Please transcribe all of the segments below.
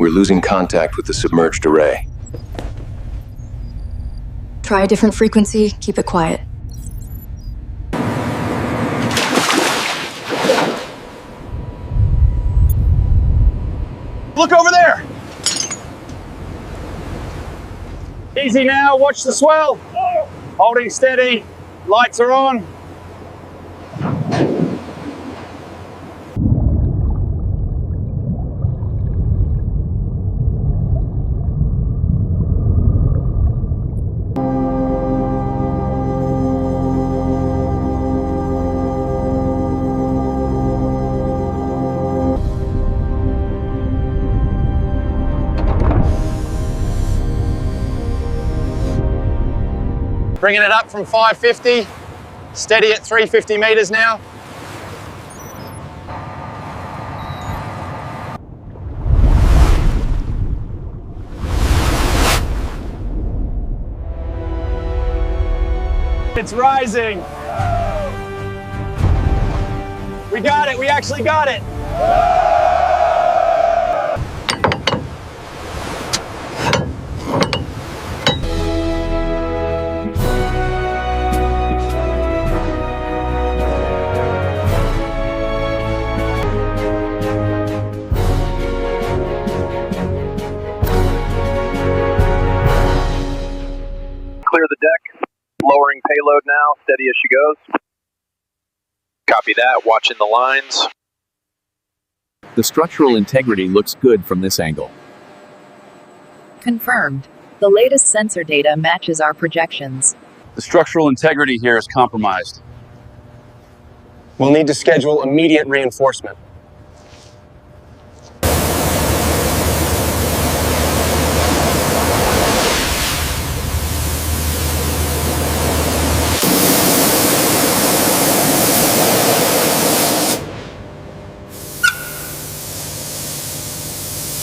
We're losing contact with the submerged array. Try a different frequency, keep it quiet. Look over there! Easy now, watch the swell. Holding steady, lights are on. Bringing it up from 550, steady at 350 meters now. It's rising. We got it, we actually got it. Clear the deck. Lowering payload now, steady as she goes. Copy that, watching the lines. The structural integrity looks good from this angle. Confirmed. The latest sensor data matches our projections. The structural integrity here is compromised. We'll need to schedule immediate reinforcement.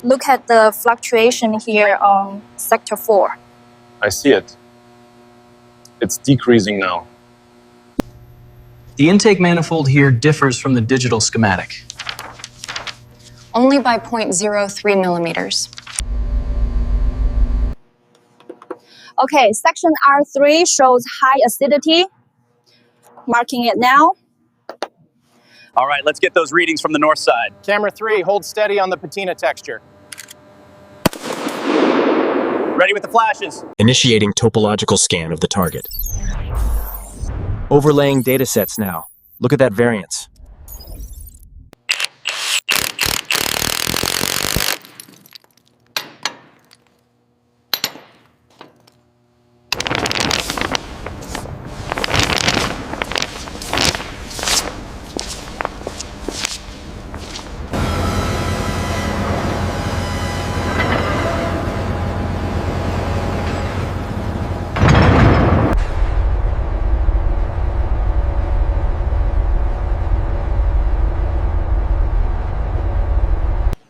Look at the fluctuation here on sector 4. I see it. It's decreasing now. The intake manifold here differs from the digital schematic. Only by 0.03 millimeters. Okay, section R3 shows high acidity. Marking it now. All right, let's get those readings from the north side. Camera 3, hold steady on the patina texture. Ready with the flashes. Initiating topological scan of the target. Overlaying datasets now. Look at that variance.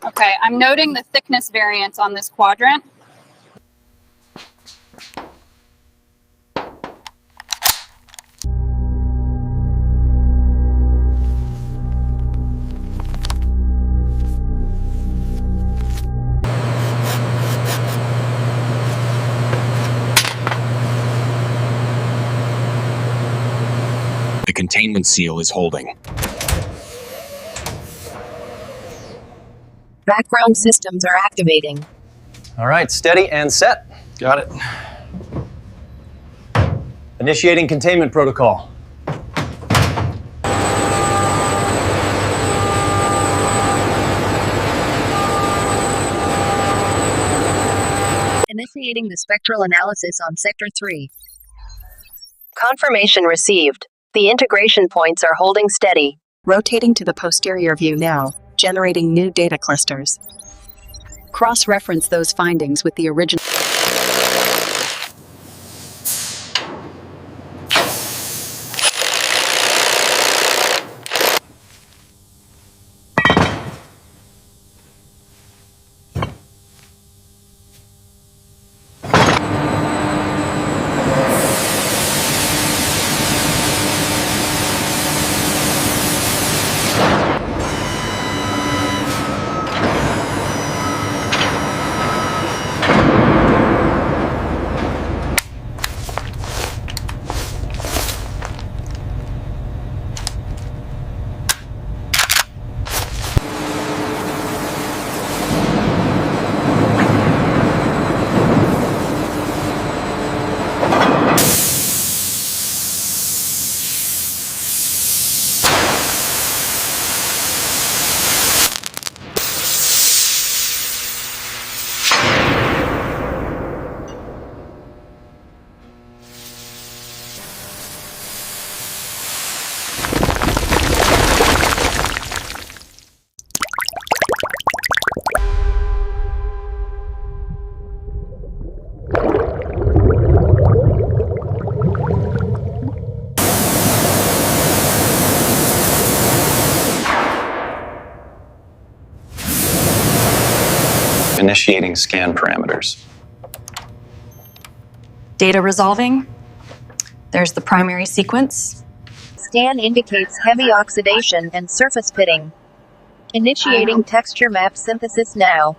Okay, I'm noting the thickness variance on this quadrant. The containment seal is holding. Background systems are activating. All right, steady and set. Got it. Initiating containment protocol. Initiating the spectral analysis on Sector 3. Confirmation received. The integration points are holding steady. Rotating to the posterior view now, generating new data clusters. Cross-reference those findings with the original. Initiating scan parameters. Data resolving. There's the primary sequence. Scan indicates heavy oxidation and surface pitting. Initiating texture map synthesis now.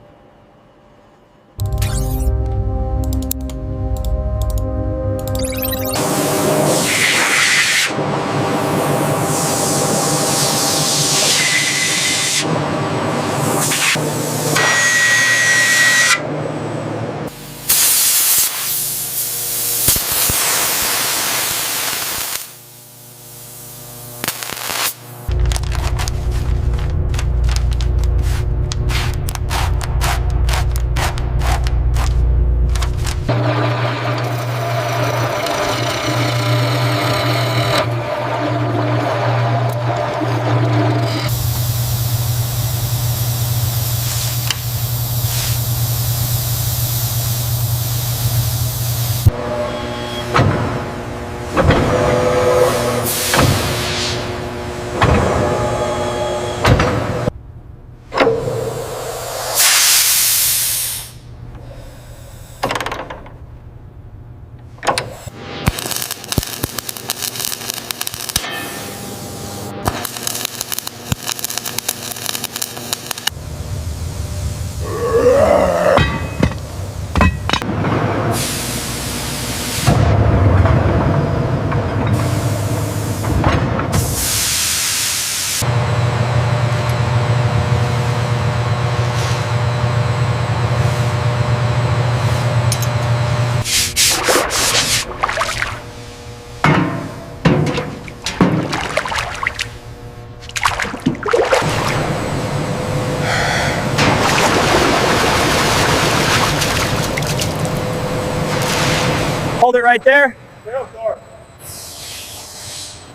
Hold it right there.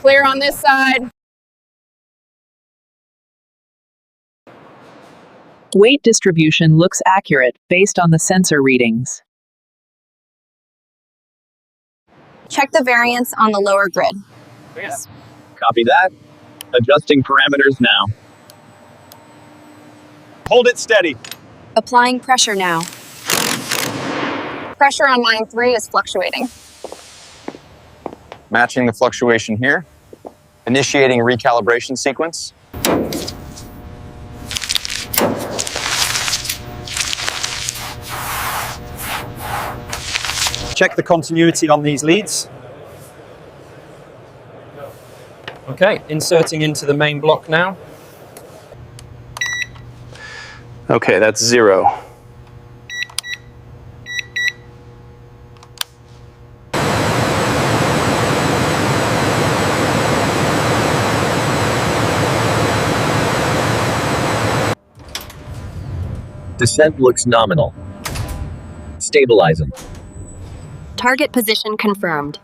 Clear on this side. Weight distribution looks accurate based on the sensor readings. Check the variance on the lower grid. Copy that. Adjusting parameters now. Hold it steady. Applying pressure now. Pressure on line 3 is fluctuating. Matching the fluctuation here. Initiating recalibration sequence. Check the continuity on these leads. Okay, inserting into the main block now. Okay, that's 0. Descent looks nominal. Stabilizing. Target position confirmed.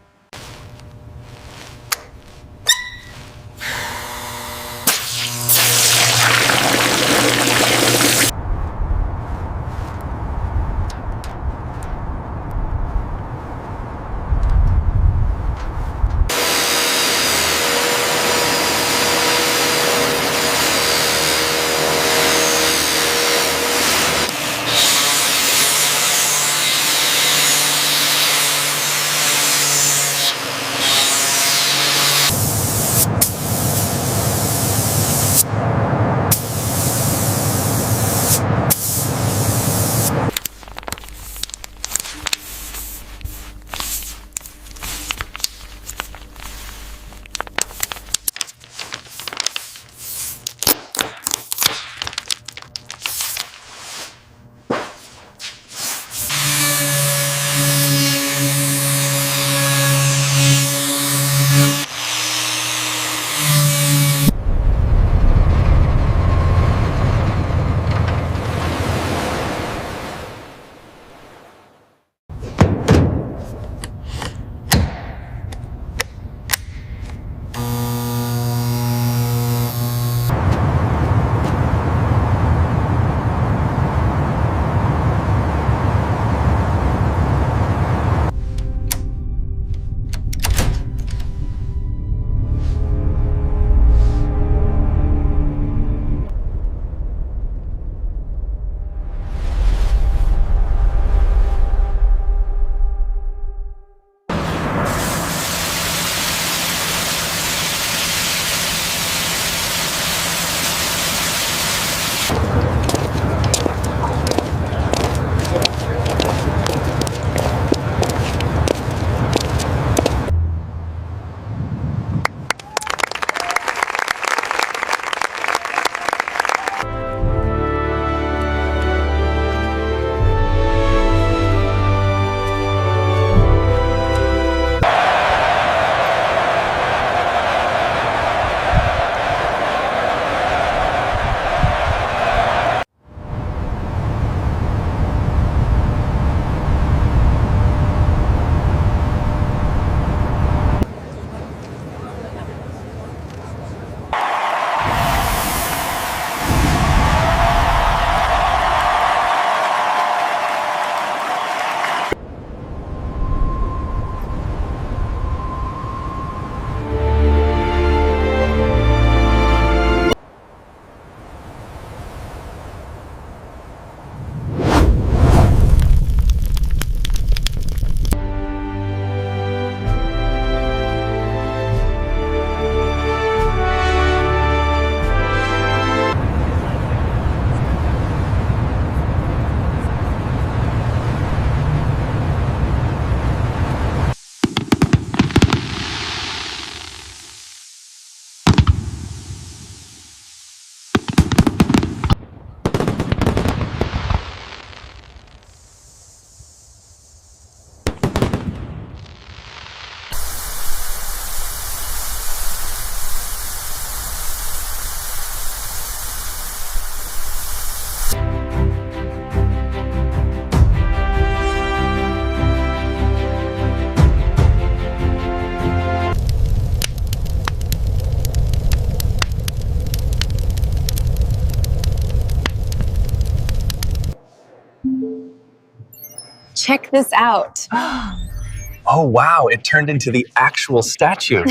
Check this out. Oh, wow, it turned into the actual statue.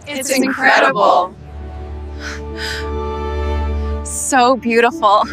It's incredible. So beautiful.